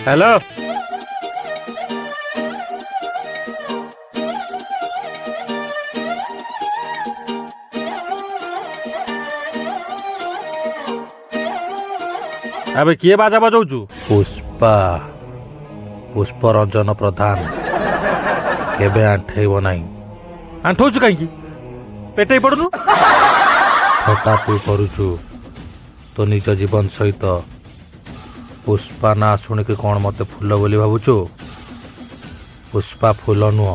hello अबे किए बाजा बजाउछु पुष्पा पुष्परंजन प्रधान केबे आंठेइब नाही आंठौछु काहींकी पेटई पड़नु थटा तू करुचु तो निज जीवन सहित पुष्पा ना शुणिक कौन मते फूल बोली भावुचु पुष्पा फूल नुह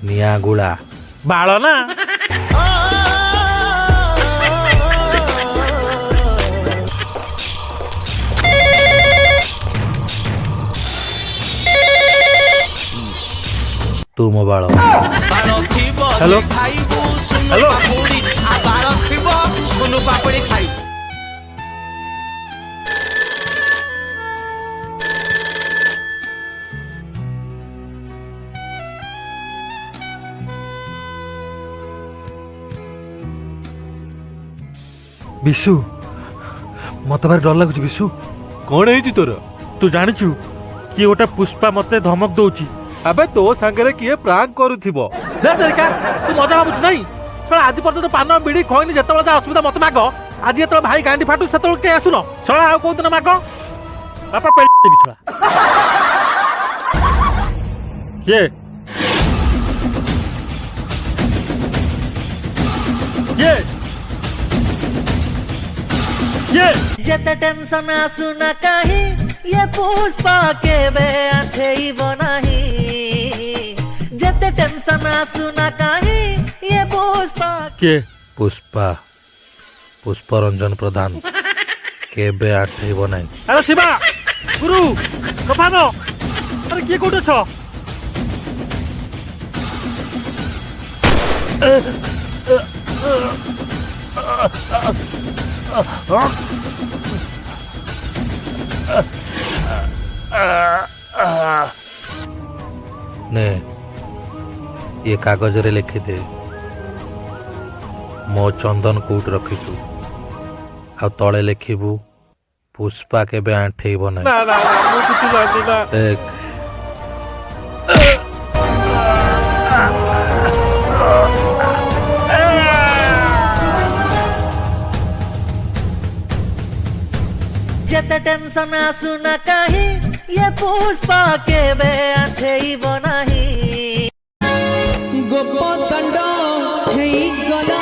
निया गुला बाଳ ना तू मो बाଳ हेलो हेलो सोनू पापड़ी खाई विशु मत भारी डर लगुच विशु कौन है तोर तू जानिचु कि गोटे पुष्पा मते धमक दउची अबे तो सांगरे किए प्रांक करूथिबो दे तरीका तू मजा भाବୁच नहीं सला आज पर्यंत पान बिड़ी खइनी जेतबे जा असुविधा मत माग आज जेतबे भाई गांडी फाटू सेतबे के आसुनो सला आ को दिन माग बापा पे देबी छला ये जते टेंशन आसु न कहीं ये पुष्पा के बे आठेइब नहीं जते टेंशन आसु न कहीं ये पुष्पा के पुष्पा पुष्परंजन प्रधान केबे आंठेइब नाही अरे शिवा गुरु कफानो अरे के कोठे छ ने ये कागज रे लिखि दे मो चंदन कोट रखिछु आ तळे लिखिबु पुष्पा केबे आंठेइब नाही ना ना मु किछु जानि ना देख जते टेंशन आसु न कहीं ये पुष्पा के बे आठेइब नहीं गोप दंड गला